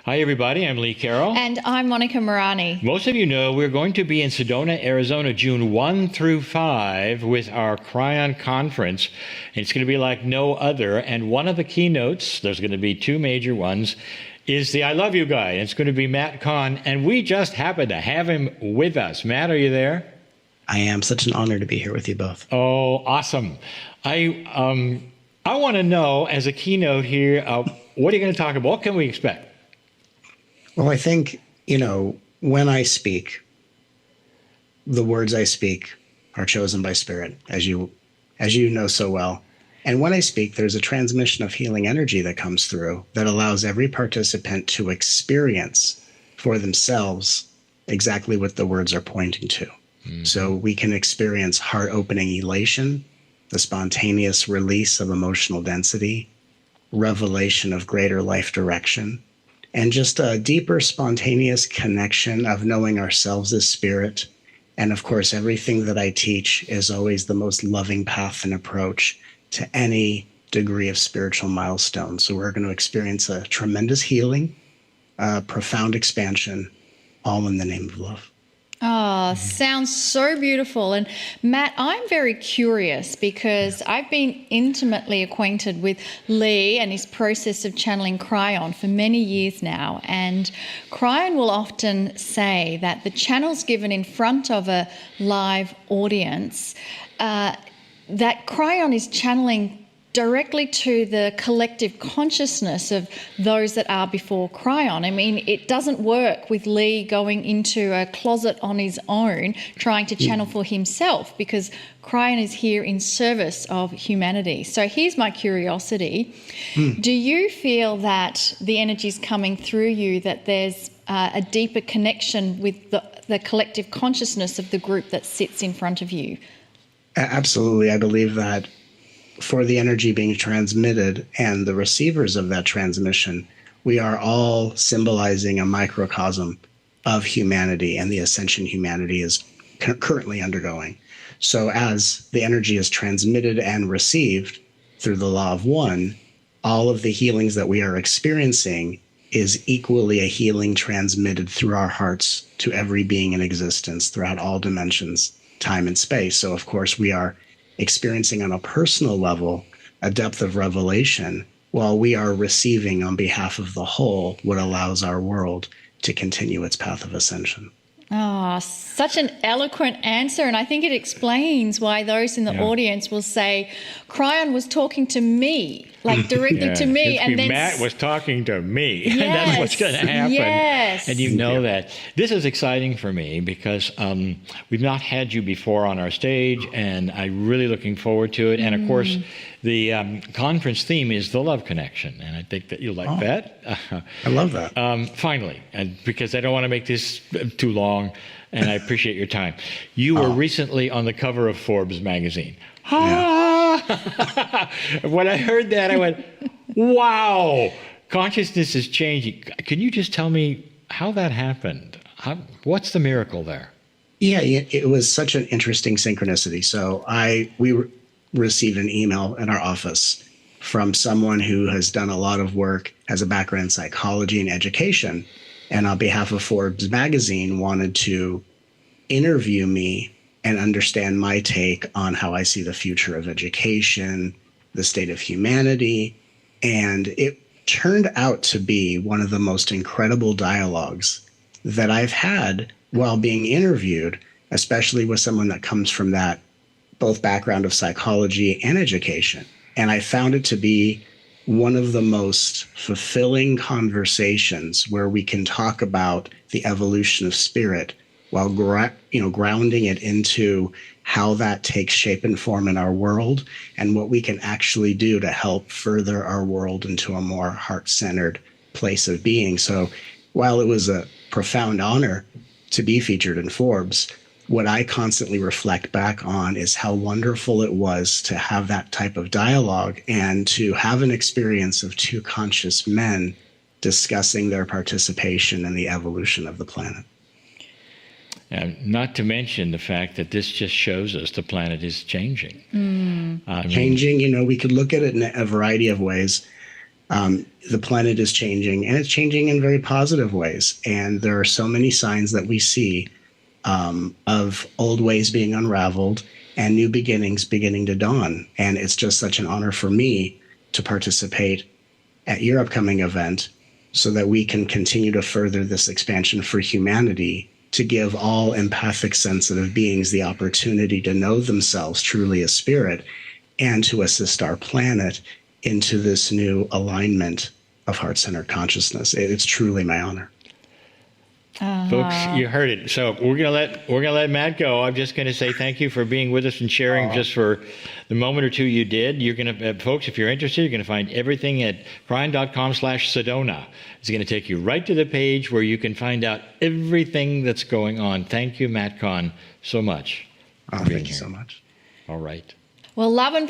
Hi, everybody. I'm Lee Carroll. And I'm Monika Muranyi. Most of you know we're going to be in Sedona, Arizona, June 1 through 5 with our Kryon conference. It's going to be like no other. And one of the keynotes, there's going to be two major ones, is the I Love You guy. It's going to be Matt Kahn. And we just happen to have him with us. Matt, are you there? I am. Such an honor to be here with you both. Oh, awesome. I want to know, as a keynote here, what are you going to talk about? What can we expect? Well, I think, when I speak, the words I speak are chosen by Spirit, as you know so well. And when I speak, there's a transmission of healing energy that comes through that allows every participant to experience for themselves exactly what the words are pointing to. Mm-hmm. So we can experience heart-opening elation, the spontaneous release of emotional density, revelation of greater life direction, and just a deeper spontaneous connection of knowing ourselves as spirit. And of course, everything that I teach is always the most loving path and approach to any degree of spiritual milestone. So we're going to experience a tremendous healing, profound expansion, all in the name of love. Oh, sounds so beautiful. And Matt, I'm very curious because I've been intimately acquainted with Lee and his process of channeling Kryon for many years now. And Kryon will often say that the channels given in front of a live audience, that Kryon is channeling directly to the collective consciousness of those that are before Kryon. I mean, it doesn't work with Lee going into a closet on his own, trying to channel for himself, because Kryon is here in service of humanity. So here's my curiosity. Do you feel that the energy's coming through you, that there's a deeper connection with the collective consciousness of the group that sits in front of you? Absolutely. I believe that for the energy being transmitted and the receivers of that transmission, we are all symbolizing a microcosm of humanity and the ascension humanity is currently undergoing. So as the energy is transmitted and received through the law of one, all of the healings that we are experiencing is equally a healing transmitted through our hearts to every being in existence throughout all dimensions, time and space. So of course we are experiencing on a personal level a depth of revelation while we are receiving on behalf of the whole what allows our world to continue its path of ascension. Oh, such an eloquent answer. And I think it explains why those in the audience will say, Kryon was talking to me, like directly to me. And then Matt was talking to me. Yes, that's what's going to happen. Yes. And you know that. This is exciting for me because we've not had you before on our stage, and I'm really looking forward to it. And of course, the conference theme is the love connection. And I think that you'll like that. I love that. Finally, and because I don't want to make this too long, and I appreciate your time. You were recently on the cover of Forbes magazine. When I heard that, I went, wow, consciousness is changing. Can you just tell me how that happened? What's the miracle there? Yeah, it was such an interesting synchronicity. So we received an email in our office from someone who has done a lot of work, has a background in psychology and education, and on behalf of Forbes magazine wanted to interview me and understand my take on how I see the future of education, the state of humanity. And it turned out to be one of the most incredible dialogues that I've had while being interviewed, especially with someone that comes from that both background of psychology and education. And I found it to be one of the most fulfilling conversations where we can talk about the evolution of spirit while grounding it into how that takes shape and form in our world and what we can actually do to help further our world into a more heart-centered place of being. So while it was a profound honor to be featured in Forbes, what I constantly reflect back on is how wonderful it was to have that type of dialogue and to have an experience of two conscious men discussing their participation in the evolution of the planet. And not to mention the fact that this just shows us the planet is changing. Changing, we could look at it in a variety of ways. The planet is changing, and it's changing in very positive ways. And there are so many signs that we see of old ways being unraveled and new beginnings beginning to dawn. And it's just such an honor for me to participate at your upcoming event so that we can continue to further this expansion for humanity, to give all empathic, sensitive beings the opportunity to know themselves truly as spirit, and to assist our planet into this new alignment of heart-centered consciousness. It's truly my honor. Folks, you heard it. So we're gonna let Matt go. I'm just gonna say thank you for being with us and sharing just for the moment or two you did. You're gonna, folks, if you're interested, you're gonna find everything at Kryon.com/SEDONA. It's gonna take you right to the page where you can find out everything that's going on. Thank you, Matt Kahn, so much. Thank you so much. All right. Well, love and